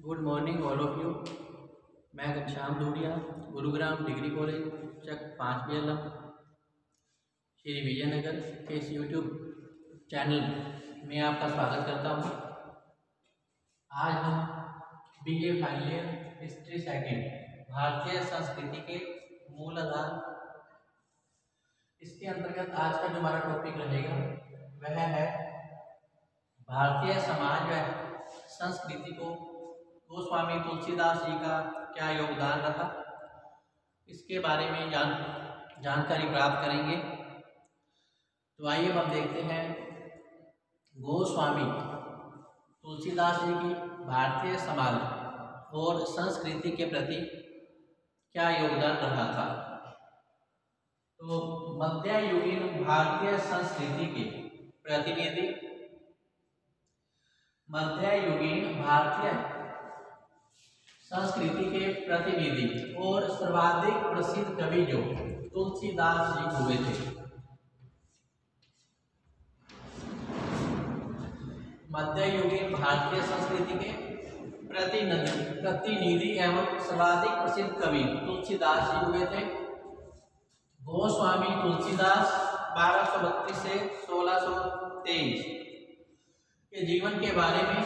Good morning all of you. मैं Ghanshyam धूड़िया, Gurugram degree college चक 5 BLM Shri Vijayanagar के इस यूट्यूब चैनल में आपका स्वागत करता हूँ। आज हम BA final year history second भारतीय संस्कृति के मूल आधार, इसके अंतर्गत आज का जो हमारा टॉपिक रहेगा वह है भारतीय समाज व संस्कृति को गोस्वामी तुलसीदास जी का क्या योगदान रहा, इसके बारे में जानकारी प्राप्त करेंगे। तो आइए हम देखते हैं गोस्वामी तुलसीदास जी की भारतीय समाज और संस्कृति के प्रति क्या योगदान रहा था। तो मध्ययुगीन भारतीय संस्कृति के प्रतिनिधि, मध्ययुगीन भारतीय संस्कृति के प्रतिनिधि और सर्वाधिक प्रसिद्ध कवि जो तुलसीदास जी हुए थे। मध्ययुगीन भारतीय संस्कृति के प्रतिनिधि एवं सर्वाधिक प्रसिद्ध कवि तुलसीदास जी हुए थे। गोस्वामी तुलसीदास 1232 से 1623 के जीवन के बारे में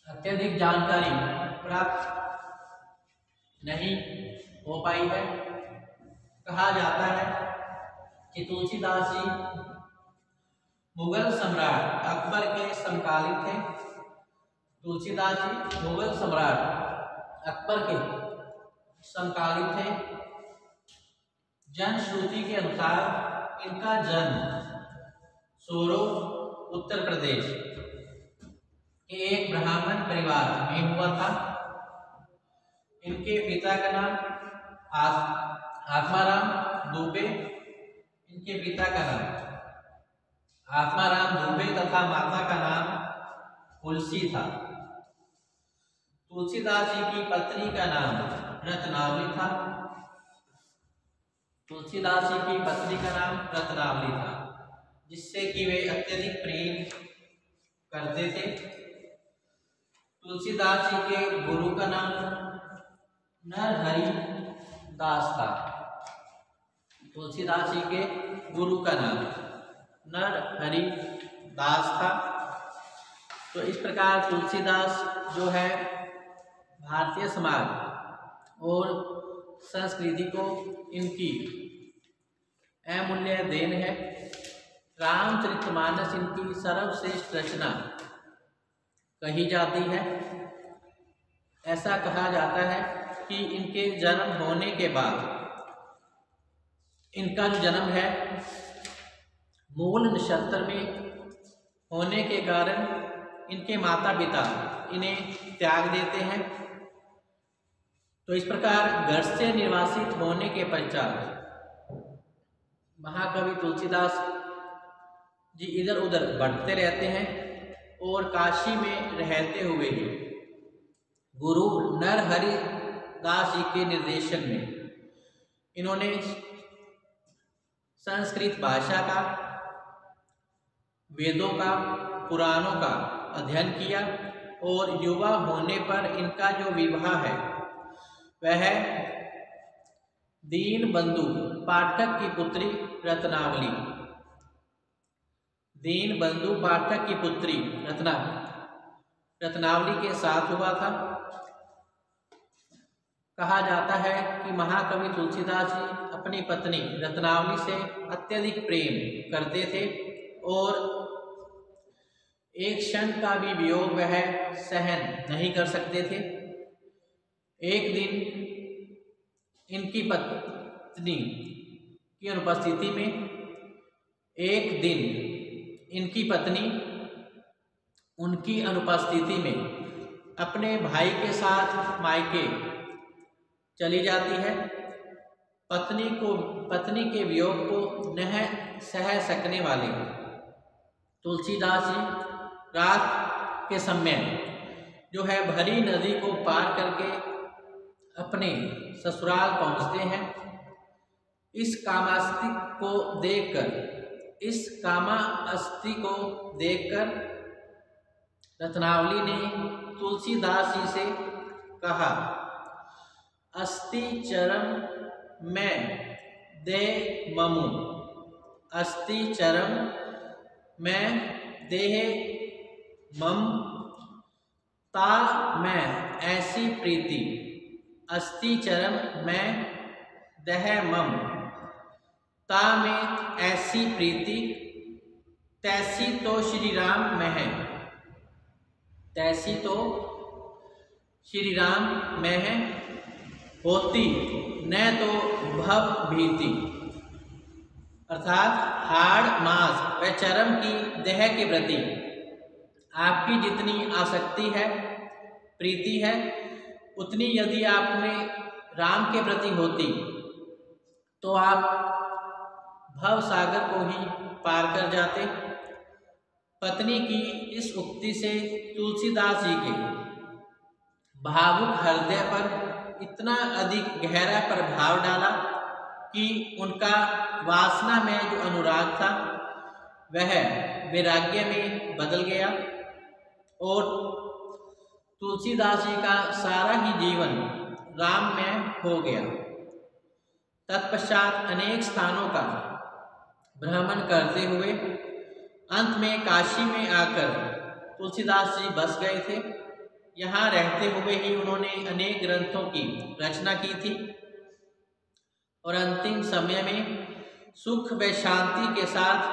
अत्यधिक जानकारी प्राप्त नहीं हो पाई है। कहा जाता है कि तुलसीदास जी मुगल सम्राट अकबर के समकालीन थे। तुलसीदास जी मुगल सम्राट अकबर के समकालीन थे। जनश्रुति के अनुसार इनका जन्म सोरो उत्तर प्रदेश के एक ब्राह्मण परिवार में हुआ था। इनके पिता का नाम आत्माराम दुबे, इनके पिता का नाम आत्माराम दुबे तथा माता का नाम तुलसी था। तुलसीदास जी की पत्नी का नाम रत्नावली था। तुलसीदास जी की पत्नी का नाम रत्नावली था, जिससे कि वे अत्यधिक प्रेम करते थे। तुलसीदास जी के गुरु का नाम नरहरि दास था। तुलसीदास जी के गुरु का नाम नरहरि दास था। तो इस प्रकार तुलसीदास जो है भारतीय समाज और संस्कृति को इनकी अमूल्य देन है। रामचरितमानस इनकी सर्वश्रेष्ठ रचना कही जाती है। ऐसा कहा जाता है कि इनके जन्म होने के बाद, इनका जो जन्म है मूल नक्षत्र में होने के कारण इनके माता पिता इन्हें त्याग देते हैं। तो इस प्रकार घर से निर्वासित होने के पश्चात महाकवि तुलसीदास जी इधर उधर भटकते रहते हैं और काशी में रहते हुए ही गुरु नरहरि दास जी के निर्देशन में इन्होंने संस्कृत भाषा का, वेदों का, पुराणों का अध्ययन किया और युवा होने पर इनका जो विवाह है वह दीनबंधु पाठक की पुत्री रत्नावली, दीनबंधु पाठक की पुत्री रत्नावली के साथ हुआ था। कहा जाता है कि महाकवि तुलसीदास जी अपनी पत्नी रत्नावली से अत्यधिक प्रेम करते थे और एक क्षण का भी वियोग वह सहन नहीं कर सकते थे। एक दिन इनकी पत्नी की अनुपस्थिति में, एक दिन इनकी पत्नी उनकी अनुपस्थिति में अपने भाई के साथ मायके चली जाती है। पत्नी के वियोग को न सह सकने वाले तुलसीदास जी रात के समय जो है भरी नदी को पार करके अपने ससुराल पहुंचते हैं। इस कामास्ति को देखकर रत्नावली ने तुलसीदास जी से कहा, अस्ति चरम में दे ममु, अस्ति चरम में देह मम, ता मैं ऐसी प्रीति, अस्ति चरम में देह मम, ता में ऐसी प्रीति, तैसी तो श्री राम में है, तैसी तो श्री राम में है, होती न तो भव भीति। अर्थात हाड़ मांस व चरम की देह के प्रति आपकी जितनी आसक्ति है, प्रीति है, उतनी यदि आप में राम के प्रति होती तो आप भव सागर को ही पार कर जाते। पत्नी की इस उक्ति से तुलसीदास जी के भावुक हृदय पर इतना अधिक गहरा प्रभाव डाला कि उनका वासना में जो अनुराग था वह वैराग्य में बदल गया और तुलसीदास जी का सारा ही जीवन राम में हो गया। तत्पश्चात अनेक स्थानों का भ्रमण करते हुए अंत में काशी में आकर तुलसीदास जी बस गए थे। यहाँ रहते हुए ही उन्होंने अनेक ग्रंथों की रचना की थी और अंतिम समय में सुख व शांति के साथ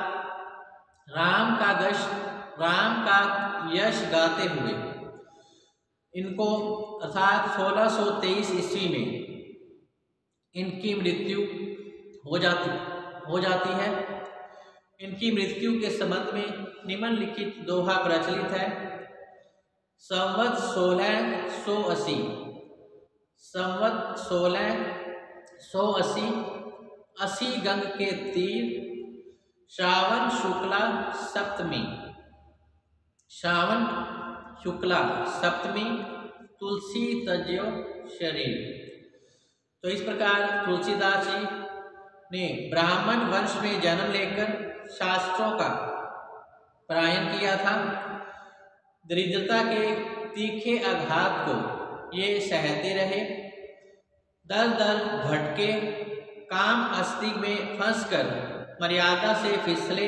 राम का यश गाते हुए इनको अर्थात 1623 ईस्वी में इनकी मृत्यु हो जाती है। इनकी मृत्यु के संबंध में निम्नलिखित दोहा प्रचलित है। संवत 1680, संवत 1680, 80 गंग के तीर, श्रावण शुक्ला सप्तमी, श्रावण शुक्ला सप्तमी, तुलसी तज्यो शरीर। तो इस प्रकार तुलसीदास जी ने ब्राह्मण वंश में जन्म लेकर शास्त्रों का पारायण किया था। दरिद्रता के तीखे आघात को ये सहते रहे, दर दर भटके, काम अस्तिक में फंसकर मर्यादा से फिसले,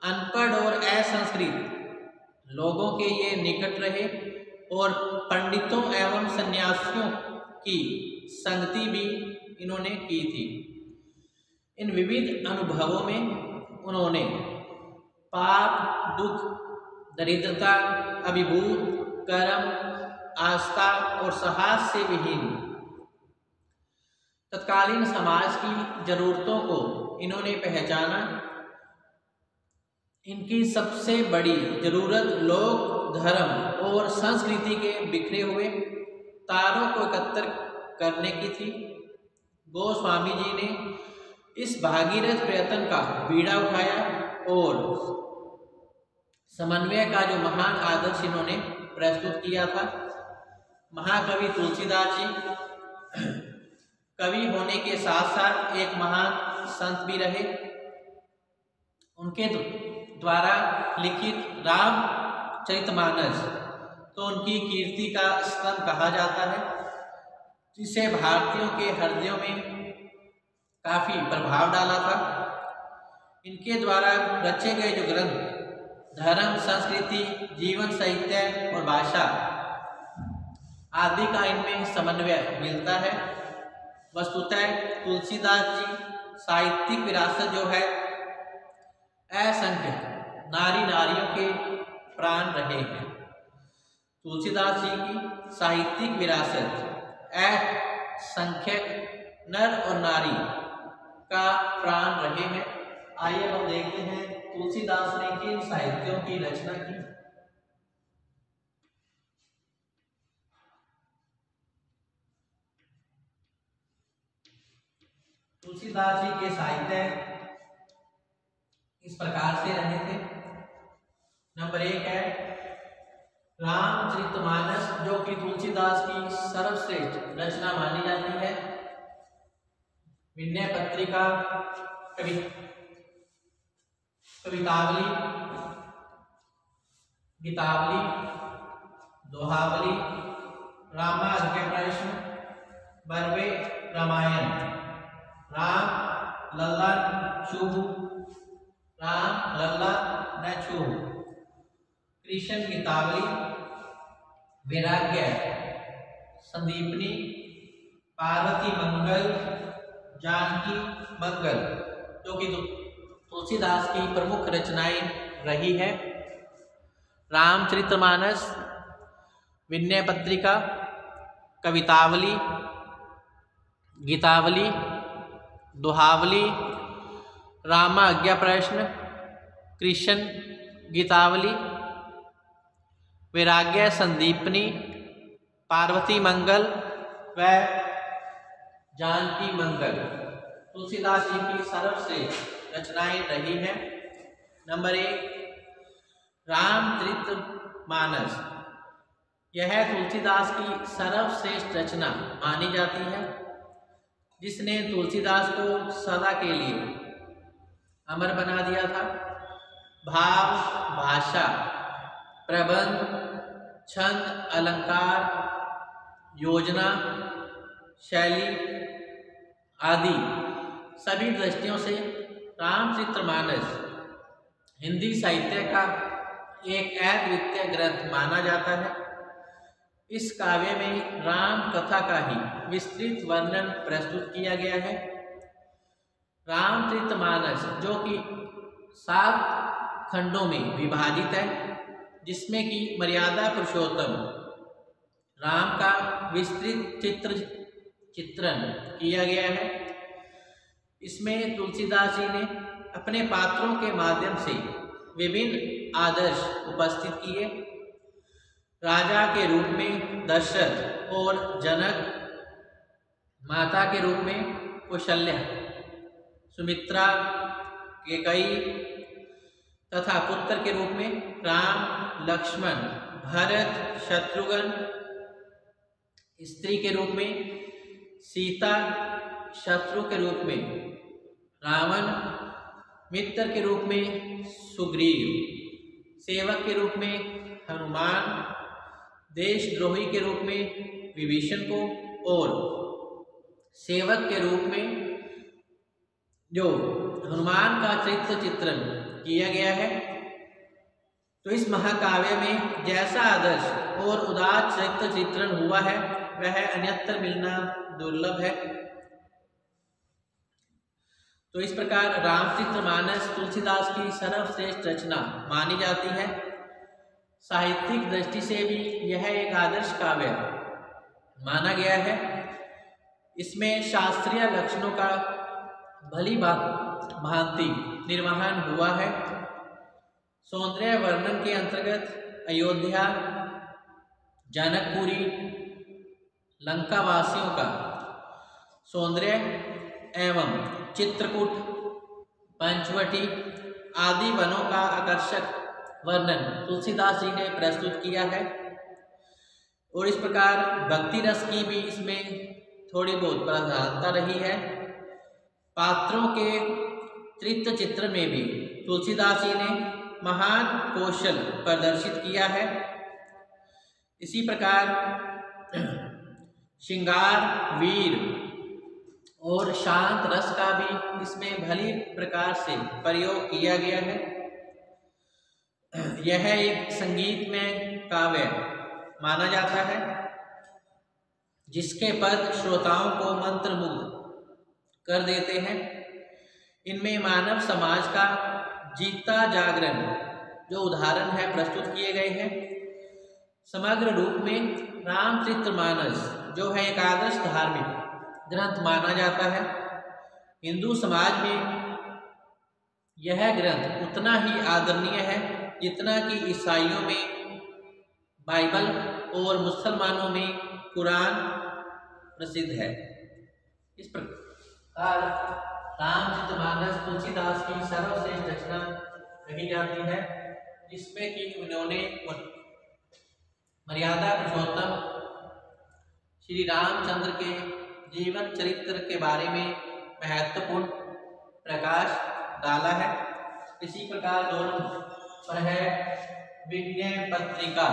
अनपढ़ और असंस्कृत लोगों के ये निकट रहे और पंडितों एवं सन्यासियों की संगति भी इन्होंने की थी। इन विविध अनुभवों में उन्होंने पाप, दुख, दरिद्रता, अभिभूत, कर्म, आस्था और साहस से विहीन तत्कालीन समाज की जरूरतों को इन्होंने पहचाना। इनकी सबसे बड़ी जरूरत लोक, धर्म और संस्कृति के बिखरे हुए तारों को एकत्र करने की थी। गोस्वामी जी ने इस भागीरथ प्रयत्न का बीड़ा उठाया और समन्वय का जो महान आदर्श इन्होंने प्रस्तुत किया था। महाकवि तुलसीदास जी कवि होने के साथ साथ एक महान संत भी रहे। उनके द्वारा लिखित रामचरितमानस तो उनकी कीर्ति का स्तंभ कहा जाता है, जिसे भारतीयों के हृदयों में काफी प्रभाव डाला था। इनके द्वारा रचे गए जो ग्रंथ धर्म, संस्कृति, जीवन, साहित्य और भाषा आदि का इनमें समन्वय मिलता है। वस्तुतः तुलसीदास जी साहित्यिक विरासत जो है असंख्य नारियों के प्राण रहे हैं। तुलसीदास जी की साहित्यिक विरासत असंख्य नर और नारी का प्राण रहे हैं। आइए हम देखते हैं तुलसीदास ने किन साहित्यों की रचना की। तुलसीदास जी के साहित्य इस प्रकार से रहे थे। नंबर 1 है रामचरितमानस, जो कि तुलसीदास की सर्वश्रेष्ठ रचना मानी जाती है। विनय पत्रिका, कवितावली, गीतावली, दोहावली, रामाज्ञा प्रश्न, बर्वे रामायण, राम लल्ला शुभ, राम लल्ला न छूह, कृष्ण गीतावली, वैराग्य संदीपनी, पार्वती मंगल, जानकी मंगल, जो कि तुलसीदास की प्रमुख रचनाएं रही है। रामचरितमानस, विनय पत्रिका, कवितावली, गीतावली, दोहावली, रामाज्ञा प्रश्न, कृष्ण गीतावली, वैराग्य संदीपनी, पार्वती मंगल व जानकी मंगल तुलसीदास जी की सर्वश्रेष्ठ रचनाएं रही हैं। नंबर 1, रामचरितमानस। यह तुलसीदास की सर्वश्रेष्ठ रचना मानी जाती है, जिसने तुलसीदास को सदा के लिए अमर बना दिया था। भाव, भाषा, प्रबंध, छंद, अलंकार, योजना, शैली आदि सभी दृष्टियों से रामचरितमानस हिंदी साहित्य का एक अद्वितीय ग्रंथ माना जाता है। इस काव्य में राम कथा का ही विस्तृत वर्णन प्रस्तुत किया गया है। रामचरितमानस जो कि 7 खंडों में विभाजित है, जिसमें कि मर्यादा पुरुषोत्तम राम का विस्तृत चित्रण किया गया है। इसमें तुलसीदास जी ने अपने पात्रों के माध्यम से विभिन्न आदर्श उपस्थित किए। राजा के रूप में दशरथ और जनक, माता के रूप में कौशल्या, सुमित्रा, कैकेयी तथा पुत्र के रूप में राम, लक्ष्मण, भरत, शत्रुघ्न, स्त्री के रूप में सीता, शत्रु के रूप में रावण, मित्र के रूप में सुग्रीव, सेवक के रूप में हनुमान, देशद्रोही के रूप में विभीषण को और सेवक के रूप में जो हनुमान का चरित्र चित्रण किया गया है। तो इस महाकाव्य में जैसा आदर्श और उदार चरित्र चित्रण हुआ है वह अन्यत्र मिलना दुर्लभ है। तो इस प्रकार रामचरितमानस तुलसीदास की सर्वश्रेष्ठ रचना मानी जाती है। साहित्यिक दृष्टि से भी यह एक आदर्श काव्य माना गया है। इसमें शास्त्रीय लक्षणों का भली भांति निर्वहन हुआ है। सौंदर्य वर्णन के अंतर्गत अयोध्या, जनकपुरी, लंका वासियों का सौंदर्य एवं चित्रकूट, पंचवटी आदि वनों का आकर्षक वर्णन तुलसीदास जी ने प्रस्तुत किया है। और इस प्रकार भक्ति रस की भी इसमें थोड़ी बहुत प्रधानता रही है। पात्रों के चरित्र चित्र में भी तुलसीदास जी ने महान कौशल प्रदर्शित किया है। इसी प्रकार श्रृंगार, वीर और शांत रस का भी इसमें भली प्रकार से प्रयोग किया गया है। यह एक संगीतमय काव्य माना जाता है, जिसके पद श्रोताओं को मंत्रमुग्ध कर देते हैं। इनमें मानव समाज का जीता जागरण जो उदाहरण है प्रस्तुत किए गए हैं। समग्र रूप में रामचरितमानस जो है एक आदर्श धार्मिक ग्रंथ माना जाता है। हिंदू समाज में यह ग्रंथ उतना ही आदरणीय है जितना कि ईसाइयों में बाइबल और मुसलमानों में कुरान प्रसिद्ध है। इस प्रकार रामचरितमानस तुलसीदास की सर्वश्रेष्ठ रचना कही जाती है, जिसमें कि उन्होंने मर्यादा पुरुषोत्तम श्री रामचंद्र के जीवन चरित्र के बारे में महत्वपूर्ण प्रकाश डाला है। इसी प्रकार दोनों पर है विनय पत्रिका।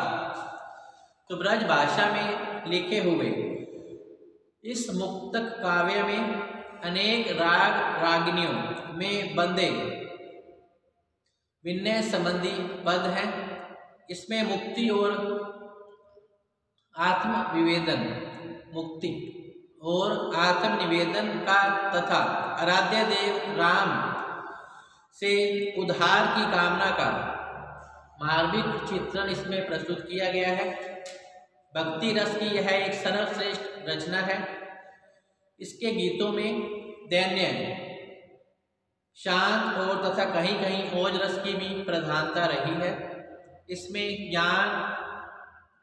तो ब्रज भाषा में लिखे हुए इस मुक्तक काव्य में अनेक राग रागनियों में बंधे विनय संबंधी पद हैं। इसमें मुक्ति और आत्मविवेदन, मुक्ति और आत्मनिवेदन का तथा आराध्य देव राम से उद्धार की कामना का मार्मिक चित्रण इसमें प्रस्तुत किया गया है। भक्ति रस की यह एक सर्वश्रेष्ठ रचना है। इसके गीतों में दैन्य, शांत और तथा कहीं कहीं ओज रस की भी प्रधानता रही है। इसमें ज्ञान,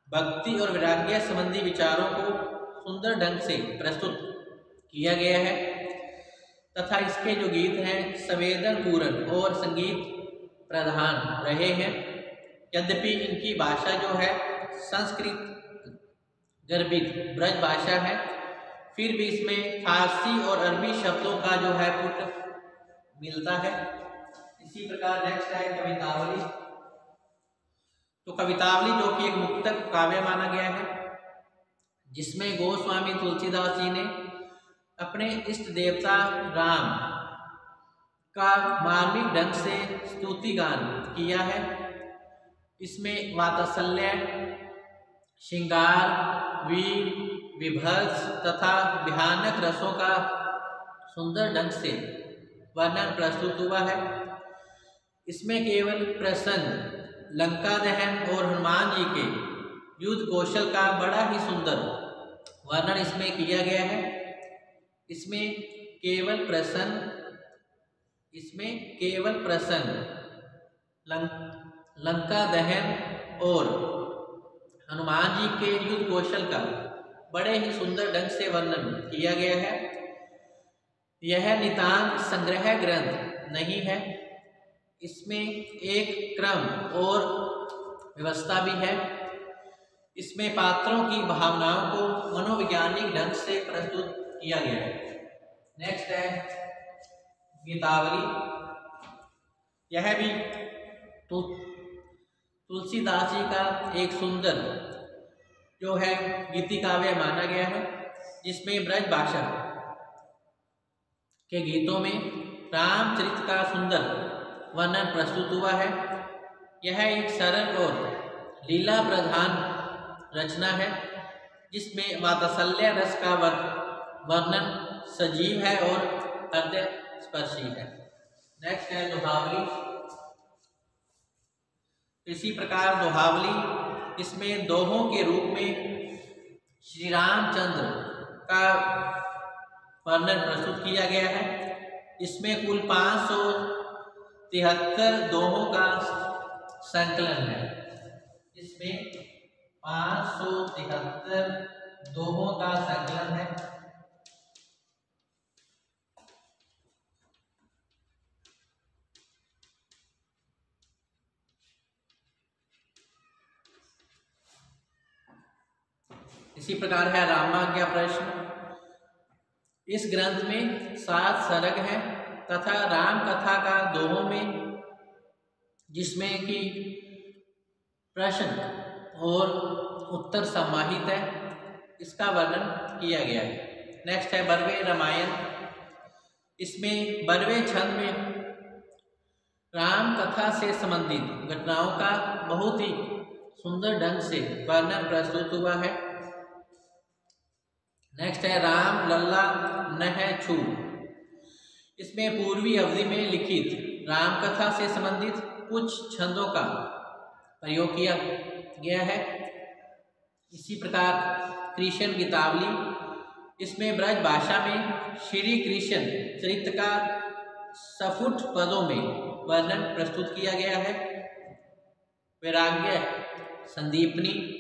भक्ति और वैराग्य संबंधी विचारों को सुंदर ढंग से प्रस्तुत किया गया है तथा इसके जो गीत हैं संवेदन पूर्ण और संगीत प्रधान रहे हैं। यद्यपि इनकी भाषा जो है संस्कृत गर्भित ब्रज भाषा है, फिर भी इसमें फारसी और अरबी शब्दों का जो है पुट मिलता है। इसी प्रकार नेक्स्ट है कवितावली। तो कवितावली जो कि एक मुक्तक काव्य माना गया है, जिसमें गोस्वामी तुलसीदास जी ने अपने इष्ट देवता राम का मार्मिक ढंग से स्तुति गान किया है। इसमें वात्सल्य, श्रृंगार, वीर, विभत्स तथा भयानक रसों का सुंदर ढंग से वर्णन प्रस्तुत हुआ है। इसमें केवल प्रसन्न लंका दहन और हनुमान जी के युद्ध कौशल का बड़ा ही सुंदर वर्णन इसमें किया गया है। इसमें केवल प्रसन्न लंका दहन और हनुमान जी के युद्ध कौशल का बड़े ही सुंदर ढंग से वर्णन किया गया है। यह नितांत संग्रह ग्रंथ नहीं है। इसमें एक क्रम और व्यवस्था भी है। इसमें पात्रों की भावनाओं को मनोवैज्ञानिक ढंग से प्रस्तुत किया गया है। नेक्स्ट है गीतावली। यह भी तुलसीदास जी का एक सुंदर जो है गीति काव्य माना गया है, जिसमें ब्रज भाषा के गीतों में रामचरित का सुंदर वर्णन प्रस्तुत हुआ है। यह एक सरल और लीला प्रधान रचना है, जिसमें वात्सल्य रस का वर्णन सजीव है और हृदय स्पर्शी है। नेक्स्ट है दोहावली। इसी प्रकार दोहावली, इसमें दोहों के रूप में श्री रामचंद्र का वर्णन प्रस्तुत किया गया है। इसमें कुल 573 दोहों का संकलन है। इसमें 573 दोहों का संकलन है। इसी प्रकार है रामाज्ञा प्रश्न। इस ग्रंथ में 7 सर्ग हैं तथा राम कथा का दोहों में, जिसमें कि प्रश्न और उत्तर समाहित है, इसका वर्णन किया गया है। नेक्स्ट है बरवे रामायण। इसमें बरवे छंद में राम कथा से संबंधित घटनाओं का बहुत ही सुंदर ढंग से वर्णन प्रस्तुत हुआ है। नेक्स्ट है राम लल्ला नह छू। इसमें पूर्वी अवधि में लिखित राम कथा से संबंधित कुछ छंदों का प्रयोग किया गया है। इसी प्रकार कृष्ण गीतावली। इसमें ब्रज भाषा में श्री कृष्ण चरित्र का सफुट पदों में वर्णन प्रस्तुत किया गया है। वैराग्य संदीपनी।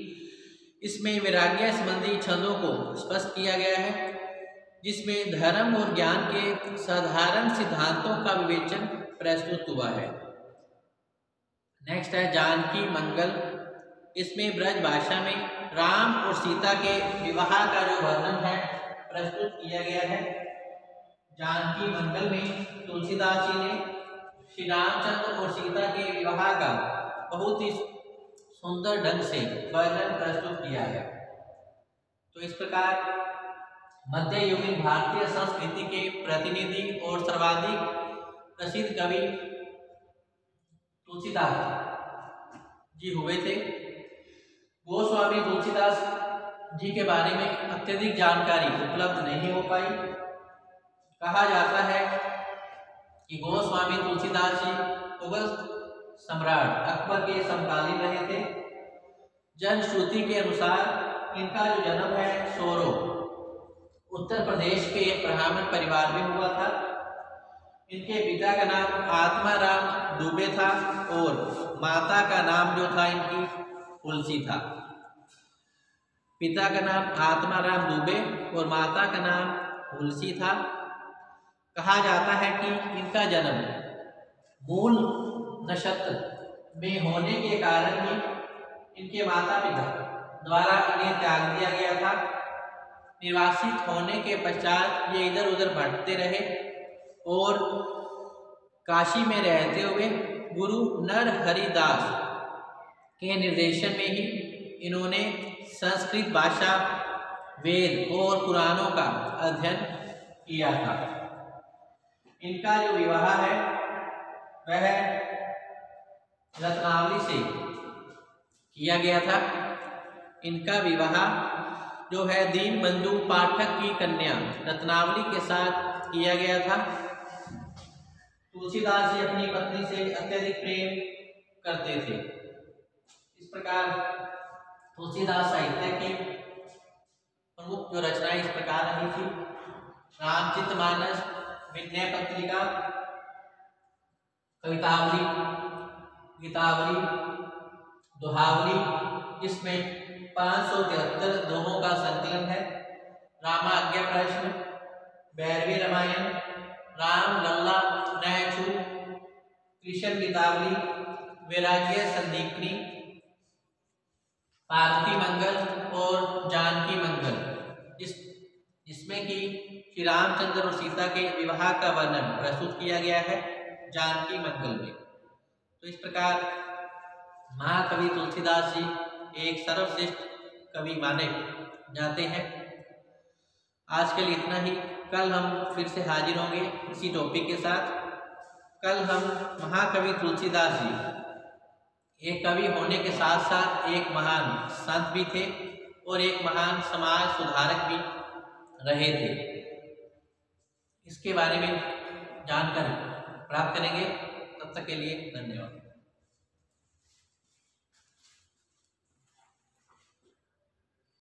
इसमें वैराग्य संबंधी छंदों को स्पष्ट किया गया है, जिसमें धर्म और ज्ञान के साधारण सिद्धांतों का विवेचन प्रस्तुत हुआ है। नेक्स्ट है जानकी मंगल। इसमें ब्रज भाषा में राम और सीता के विवाह का जो वर्णन है प्रस्तुत किया गया है। जानकी मंगल में तुलसीदास जी ने श्री रामचंद्र और सीता के विवाह का बहुत ही सुंदर ढंग से वर्णन प्रस्तुत किया है। तो इस प्रकार मध्ययुगीन भारतीय संस्कृति के प्रतिनिधि और सर्वाधिक प्रसिद्ध कवि तुलसीदास जी हुए थे। गोस्वामी तुलसीदास जी के बारे में अत्यधिक जानकारी उपलब्ध नहीं हो पाई। कहा जाता है कि गोस्वामी तुलसीदास जी मुगल सम्राट अकबर के समकालीन रहे थे। जनश्रुति के अनुसार इनका जो जन्म है सोरो उत्तर प्रदेश के एक ब्राह्मण परिवार में हुआ था। इनके पिता का नाम आत्माराम दुबे था और माता का नाम जो था इनकी तुलसी था। पिता का नाम आत्माराम दुबे और माता का नाम तुलसी था। कहा जाता है कि इनका जन्म मूल नक्षत्र में होने के कारण ही इनके माता पिता द्वारा इन्हें त्याग दिया गया था। निर्वासित होने के पश्चात ये इधर उधर भटकते रहे और काशी में रहते हुए गुरु नरहरिदास के निर्देशन में ही इन्होंने संस्कृत भाषा, वेद और पुराणों का अध्ययन किया था। इनका जो विवाह है वह रत्नावली से किया गया था। इनका विवाह जो है दीनबंधु पाठक की कन्या रत्नावली के साथ किया गया था। तुलसीदास जी अपनी पत्नी से अत्यधिक प्रेम करते थे। इस प्रकार तुलसीदास साहित्य की प्रमुख जो रचनाएं इस प्रकार रही थी: रामचरितमानस, विनय पत्रिका, कवितावली, गीतावली, दोहावली, जिसमें 573 दोहों का संकलन है, रामाज्ञा प्रश्न, भैरवी रामायण, राम लल्ला नयचू, कृष्ण गीतावली, वैराग्य संदीपनी, पार्वती मंगल और जानकी मंगल, जिसमें कि श्री रामचंद्र और सीता के विवाह का वर्णन प्रस्तुत किया गया है जानकी मंगल में। तो इस प्रकार महाकवि तुलसीदास जी एक सर्वश्रेष्ठ कवि माने जाते हैं। आज के लिए इतना ही। कल हम फिर से हाजिर होंगे इसी टॉपिक के साथ। कल हम महाकवि तुलसीदास जी एक कवि होने के साथ साथ एक महान संत भी थे और एक महान समाज सुधारक भी रहे थे। इसके बारे में जानकारी प्राप्त करेंगे। तब तक के लिए धन्यवाद।